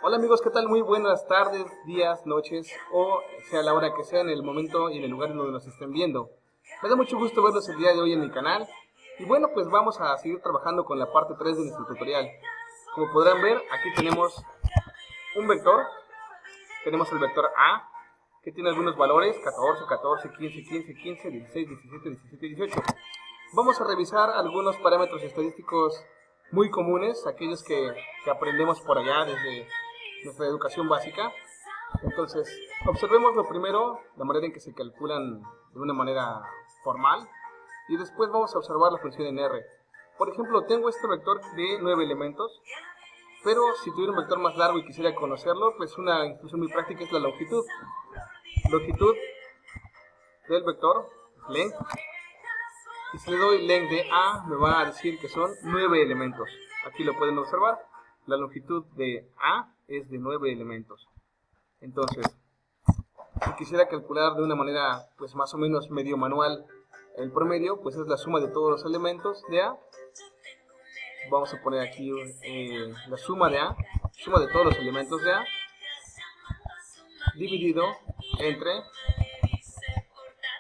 Hola amigos, ¿qué tal? Muy buenas tardes, días, noches o sea la hora que sea, en el momento y en el lugar en donde nos estén viendo. Me da mucho gusto verlos el día de hoy en mi canal. Y bueno, pues vamos a seguir trabajando con la parte 3 de nuestro tutorial. Como podrán ver, aquí tenemos un vector. Tenemos el vector A, que tiene algunos valores: 14, 14, 15, 15, 15, 16, 17, 17, 18. Vamos a revisar algunos parámetros estadísticos muy comunes, aquellos que aprendemos por allá desde nuestra educación básica. Entonces, observemos lo primero, la manera en que se calculan de una manera formal, y después vamos a observar la función en R. Por ejemplo, tengo este vector de 9 elementos, pero si tuviera un vector más largo y quisiera conocerlo, pues una instrucción muy práctica es la longitud. Longitud del vector, length, y si le doy length de A, me va a decir que son 9 elementos. Aquí lo pueden observar, la longitud de A es de 9 elementos. Entonces, si quisiera calcular de una manera pues más o menos medio manual el promedio, pues es la suma de todos los elementos de A. Vamos a poner aquí la suma de A, suma de todos los elementos de A, dividido entre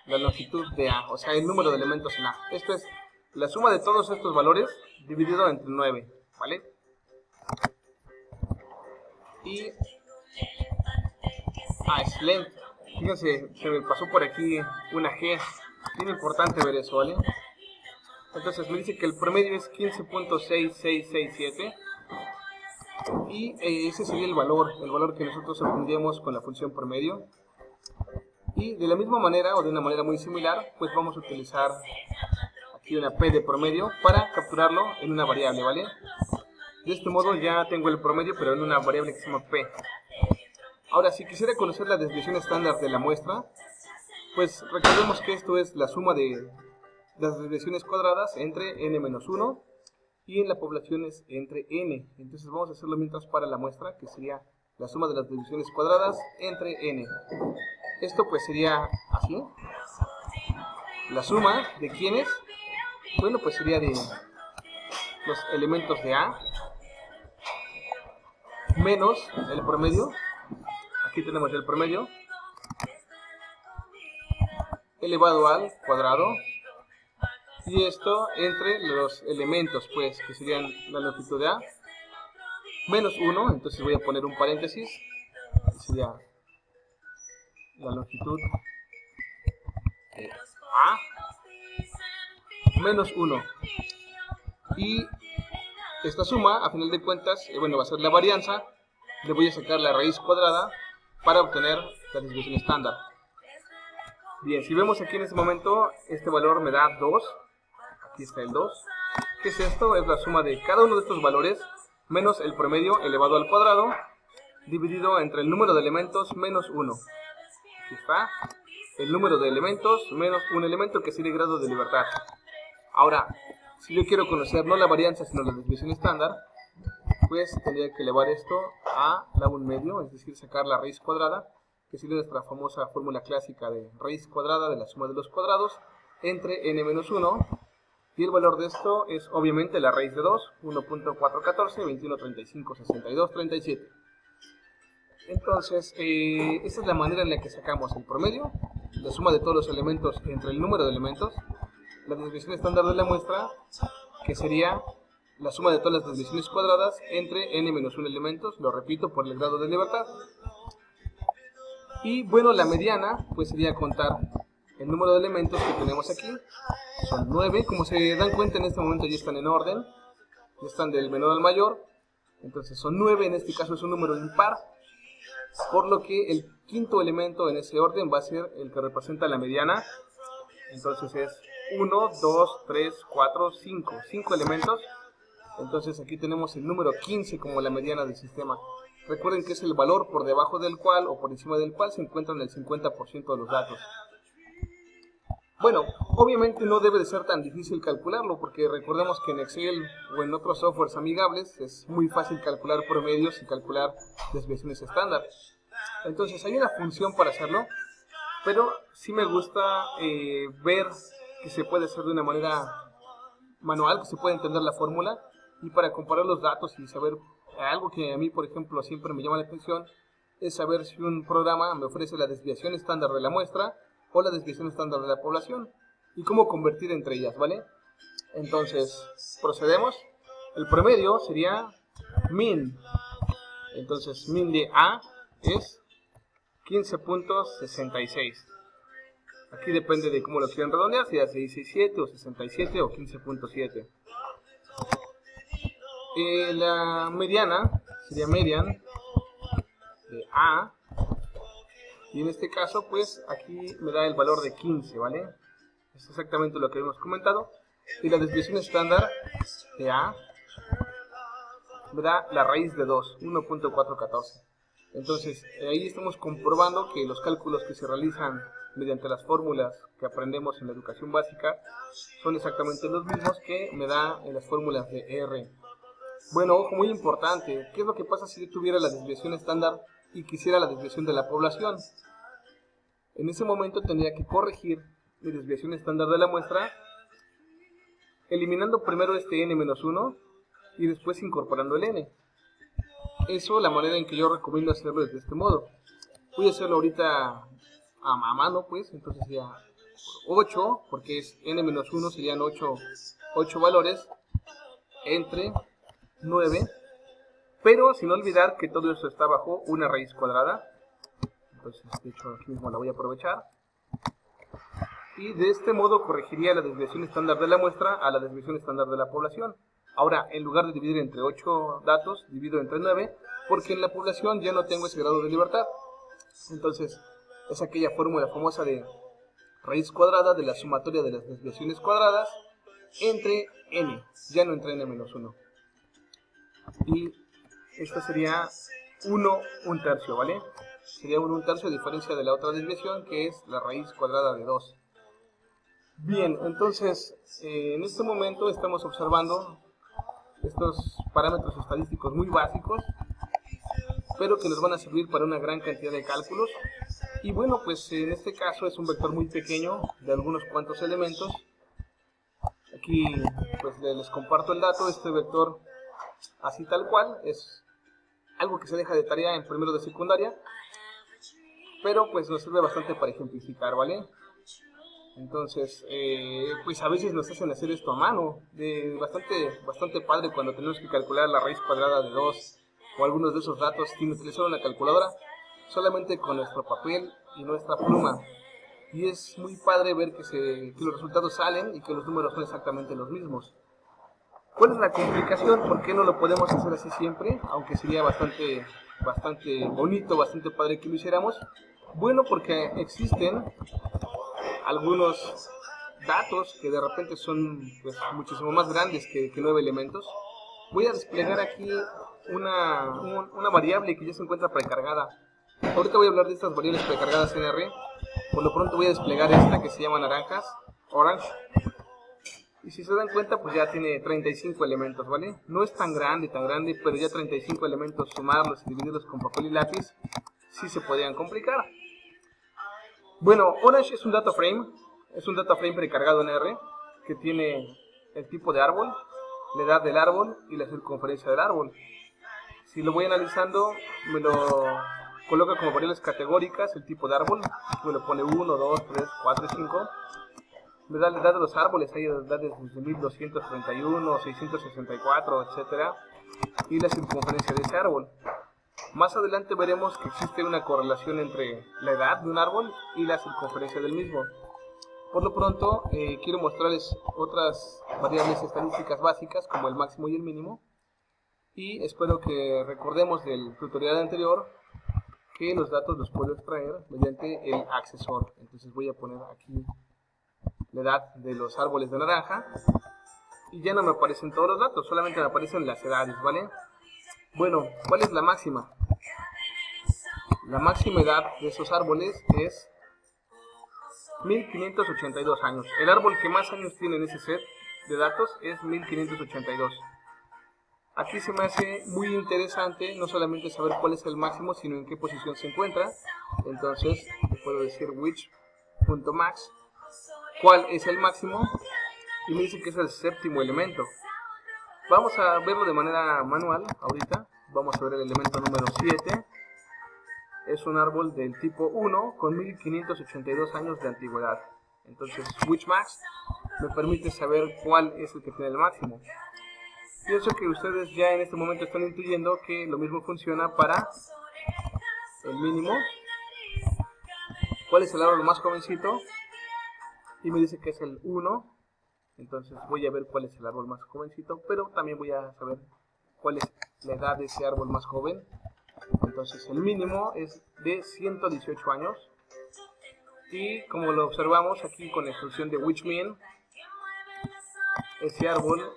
la longitud de A, o sea el número de elementos en A. Esto es la suma de todos estos valores dividido entre 9, ¿vale? Y es length. Fíjense, se me pasó por aquí una G. Bien importante ver eso, ¿vale? Entonces me dice que el promedio es 15.6667. Y ese sería el valor que nosotros obtendríamos con la función promedio. Y de la misma manera, o de una manera muy similar, pues vamos a utilizar aquí una P de promedio para capturarlo en una variable, ¿vale? De este modo ya tengo el promedio, pero en una variable que se llama P. Ahora, si quisiera conocer la desviación estándar de la muestra, pues recordemos que esto es la suma de las desviaciones cuadradas entre n-1 y en la población es entre n. Entonces vamos a hacerlo mientras para la muestra, que sería la suma de las desviaciones cuadradas entre n. Esto pues sería así. La suma de quiénes, bueno, pues sería de los elementos de A menos el promedio. Aquí tenemos el promedio elevado al cuadrado, y esto entre los elementos, pues, que serían la longitud de A menos 1, entonces voy a poner un paréntesis, que sería la longitud de A menos 1. Y esta suma, a final de cuentas, bueno, va a ser la varianza. Le voy a sacar la raíz cuadrada para obtener la desviación estándar. Bien, si vemos aquí en este momento, este valor me da 2. Aquí está el 2. ¿Qué es esto? Es la suma de cada uno de estos valores menos el promedio elevado al cuadrado dividido entre el número de elementos menos 1. Aquí está el número de elementos menos un elemento, que sería el grado de libertad. Ahora, si yo quiero conocer no la varianza sino la desviación estándar, pues tendría que elevar esto a la 1/2, es decir, sacar la raíz cuadrada, que sería nuestra famosa fórmula clásica de raíz cuadrada de la suma de los cuadrados entre n-1, y el valor de esto es obviamente la raíz de 2, 1.414, 2135, 62, 37. Entonces, esta es la manera en la que sacamos el promedio, la suma de todos los elementos entre el número de elementos, la desviación estándar de la muestra, que sería la suma de todas las desviaciones cuadradas entre n-1 elementos, lo repito, por el grado de libertad. Y bueno, la mediana pues sería contar el número de elementos que tenemos aquí. Son 9, como se dan cuenta en este momento ya están en orden, ya están del menor al mayor. Entonces son 9, en este caso es un número impar, por lo que el quinto elemento en ese orden va a ser el que representa la mediana. Entonces es 1, 2, 3, 4, 5, 5 elementos. Entonces aquí tenemos el número 15 como la mediana del sistema. Recuerden que es el valor por debajo del cual o por encima del cual se encuentran el 50% de los datos. Bueno, obviamente no debe de ser tan difícil calcularlo, porque recordemos que en Excel o en otros softwares amigables es muy fácil calcular promedios y calcular desviaciones estándar. Entonces hay una función para hacerlo, pero sí me gusta ver que se puede hacer de una manera manual, que se puede entender la fórmula, y para comparar los datos y saber algo que a mí, por ejemplo, siempre me llama la atención es saber si un programa me ofrece la desviación estándar de la muestra o la desviación estándar de la población y cómo convertir entre ellas, ¿vale? Entonces, procedemos. El promedio sería min. Entonces, min de A es 15.66. Aquí depende de cómo lo quieran redondear, si es 67 o 67 o 15.7. La mediana sería median de A. Y en este caso, pues aquí me da el valor de 15, ¿vale? Es exactamente lo que hemos comentado. Y la desviación estándar de A me da la raíz de 2, 1.414. Entonces, ahí estamos comprobando que los cálculos que se realizan mediante las fórmulas que aprendemos en la educación básica son exactamente los mismos que me da en las fórmulas de R. Bueno, ojo, muy importante, ¿qué es lo que pasa si yo tuviera la desviación estándar y quisiera la desviación de la población? En ese momento tendría que corregir mi desviación estándar de la muestra, eliminando primero este n-1 y después incorporando el n. Eso es la manera en que yo recomiendo hacerlo de este modo. Voy a hacerlo ahorita a mano, pues, entonces sería 8, porque es n-1, serían 8 valores entre 9, pero sin olvidar que todo eso está bajo una raíz cuadrada. Entonces, de hecho, aquí mismo la voy a aprovechar. Y de este modo corregiría la desviación estándar de la muestra a la desviación estándar de la población. Ahora, en lugar de dividir entre 8 datos, divido entre 9, porque en la población ya no tengo ese grado de libertad. Entonces, es aquella fórmula famosa de raíz cuadrada de la sumatoria de las desviaciones cuadradas entre n, ya no entre n-1. Y esto sería 1 1/3, ¿vale? Sería 1 1/3 a diferencia de la otra desviación, que es la raíz cuadrada de 2. Bien, entonces, en este momento estamos observando estos parámetros estadísticos muy básicos, pero que nos van a servir para una gran cantidad de cálculos. Y bueno, pues en este caso es un vector muy pequeño de algunos cuantos elementos. Aquí pues les comparto el dato. Este vector, así tal cual, es algo que se deja de tarea en primero de secundaria, pero pues nos sirve bastante para ejemplificar, ¿vale? Entonces, pues a veces nos hacen hacer esto a mano, bastante padre cuando tenemos que calcular la raíz cuadrada de 2 o algunos de esos datos sin utilizar una calculadora, solamente con nuestro papel y nuestra pluma. Y es muy padre ver que los resultados salen y que los números son exactamente los mismos. ¿Cuál es la complicación? ¿Por qué no lo podemos hacer así siempre? Aunque sería bastante bonito, bastante padre que lo hiciéramos. Bueno, porque existen algunos datos que de repente son pues, muchísimo más grandes que 9 elementos. Voy a desplegar aquí una variable que ya se encuentra precargada. Ahorita voy a hablar de estas variables precargadas en R. Por lo pronto voy a desplegar esta que se llama orange. Y si se dan cuenta, pues ya tiene 35 elementos, ¿vale? No es tan grande, pero ya 35 elementos, sumarlos y dividirlos con papel y lápiz, sí se podrían complicar. Bueno, Orange es un data frame precargado en R, que tiene el tipo de árbol, la edad del árbol y la circunferencia del árbol. Si lo voy analizando, me lo coloca como variables categóricas, el tipo de árbol, me lo pone 1, 2, 3, 4 y 5. Me da la edad de los árboles, hay edades desde 1231, 664, etc. Y la circunferencia de ese árbol. Más adelante veremos que existe una correlación entre la edad de un árbol y la circunferencia del mismo. Por lo pronto, quiero mostrarles otras variables estadísticas básicas como el máximo y el mínimo. Y espero que recordemos del tutorial anterior que los datos los puedo extraer mediante el accesor. Entonces voy a poner aquí la edad de los árboles de naranja y ya no me aparecen todos los datos, solamente me aparecen las edades, ¿vale? Bueno, ¿cuál es la máxima? La máxima edad de esos árboles es 1582 años. El árbol que más años tiene en ese set de datos es 1582. Aquí se me hace muy interesante no solamente saber cuál es el máximo, sino en qué posición se encuentra. Entonces, puedo decir which.max, cuál es el máximo, y me dice que es el séptimo elemento. Vamos a verlo de manera manual ahorita. vamos a ver el elemento número 7. Es un árbol del tipo 1 con 1582 años de antigüedad. Entonces, Witchmax me permite saber cuál es el que tiene el máximo. Pienso que ustedes ya en este momento están intuyendo que lo mismo funciona para el mínimo. ¿Cuál es el árbol más jovencito? Y me dice que es el 1. Entonces voy a ver cuál es el árbol más jovencito, pero también voy a saber cuál es la edad de ese árbol más joven. Entonces el mínimo es de 118 años. Y como lo observamos aquí con la instrucción de Witchmin, ese árbol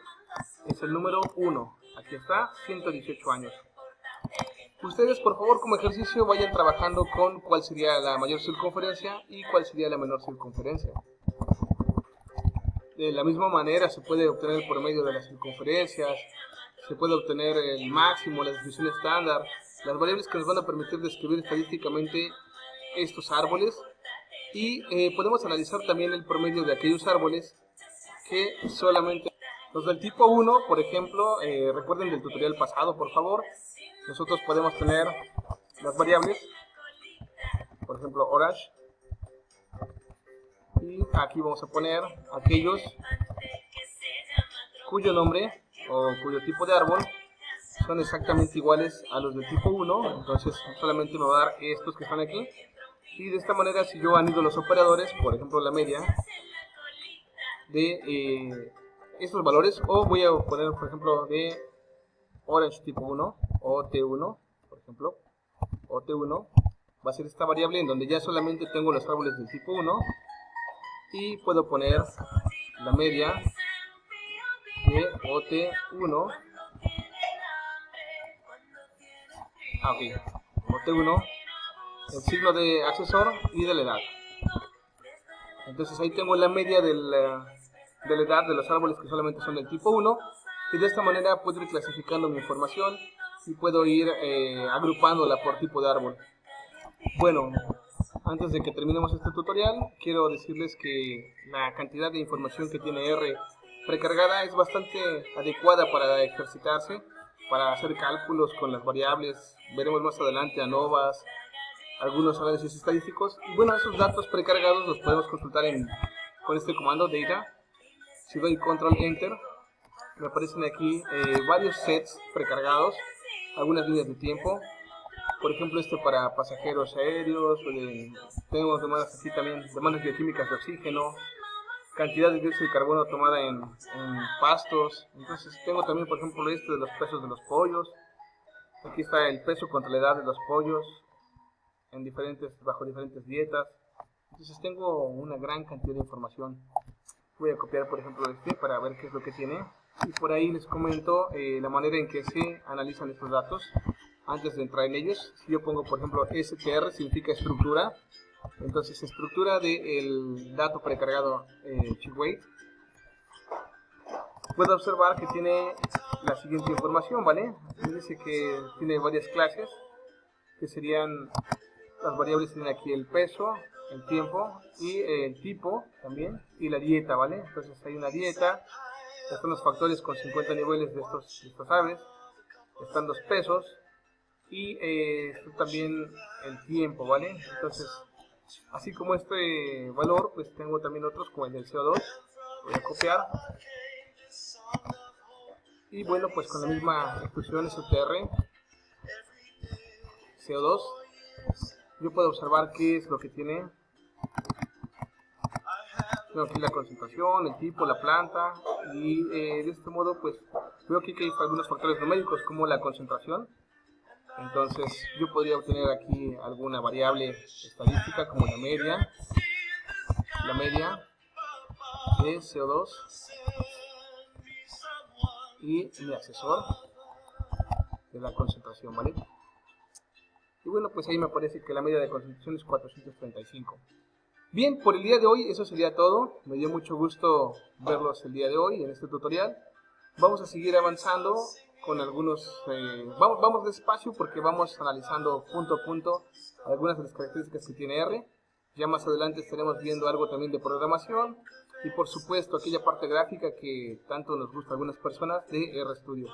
es el número 1. Aquí está, 118 años. Ustedes, por favor, como ejercicio, vayan trabajando con cuál sería la mayor circunferencia y cuál sería la menor circunferencia. De la misma manera se puede obtener por medio de las circunferencias, se puede obtener el máximo, la desviación estándar, las variables que nos van a permitir describir estadísticamente estos árboles. Y podemos analizar también el promedio de aquellos árboles que solamente... Los del tipo 1, por ejemplo, recuerden del tutorial pasado, por favor. Nosotros podemos tener las variables, por ejemplo, orange. Y aquí vamos a poner aquellos cuyo nombre o cuyo tipo de árbol son exactamente iguales a los del tipo 1. Entonces solamente me va a dar estos que están aquí. Y de esta manera, si yo anido los operadores, por ejemplo la media de estos valores, o voy a poner por ejemplo de orange tipo 1 o T1, por ejemplo, o T1, va a ser esta variable en donde ya solamente tengo los árboles del tipo 1 y puedo poner la media de OT1, OT1, el signo de accesor y de la edad. Entonces ahí tengo la media de la edad de los árboles que solamente son del tipo 1, y de esta manera puedo ir clasificando mi información y puedo ir agrupándola por tipo de árbol. Bueno, antes de que terminemos este tutorial, quiero decirles que la cantidad de información que tiene R precargada es bastante adecuada para ejercitarse, para hacer cálculos con las variables. Veremos más adelante ANOVAs, algunos análisis estadísticos. Y bueno, esos datos precargados los podemos consultar con este comando data. Si doy control enter, me aparecen aquí varios sets precargados, algunas líneas de tiempo. Por ejemplo, este para pasajeros aéreos, tenemos demandas aquí también, demandas bioquímicas de oxígeno, cantidad de dióxido de carbono tomada en pastos. Entonces tengo también, por ejemplo, este de los pesos de los pollos. Aquí está el peso contra la edad de los pollos bajo diferentes dietas. Entonces tengo una gran cantidad de información. Voy a copiar, por ejemplo, este para ver qué es lo que tiene. Y por ahí les comento la manera en que se analizan estos datos. Antes de entrar en ellos, si yo pongo, por ejemplo, str, significa estructura. Entonces, estructura del dato precargado weight, puedo observar que tiene la siguiente información, ¿vale? Dice que tiene varias clases, que serían, las variables tienen aquí el peso, el tiempo y el tipo también, y la dieta, ¿vale? Entonces hay una dieta, están los factores con 50 niveles de estos aves, están los pesos, y también el tiempo, ¿vale? Entonces, así como este valor, pues tengo también otros como el del CO2. Voy a copiar. Y bueno, pues con la misma instrucción str CO2, yo puedo observar qué es lo que tiene. Tengo aquí la concentración, el tipo, la planta, y de este modo pues veo aquí que hay algunos factores numéricos como la concentración. Entonces yo podría obtener aquí alguna variable estadística como la media de CO2 y mi accesor de la concentración, ¿vale? Y bueno, pues ahí me aparece que la media de concentración es 435. Bien, por el día de hoy eso sería todo. Me dio mucho gusto verlos el día de hoy en este tutorial. Vamos a seguir avanzando con algunos, vamos despacio porque vamos analizando punto a punto algunas de las características que tiene R. Ya más adelante estaremos viendo algo también de programación y por supuesto aquella parte gráfica que tanto nos gusta a algunas personas de RStudio.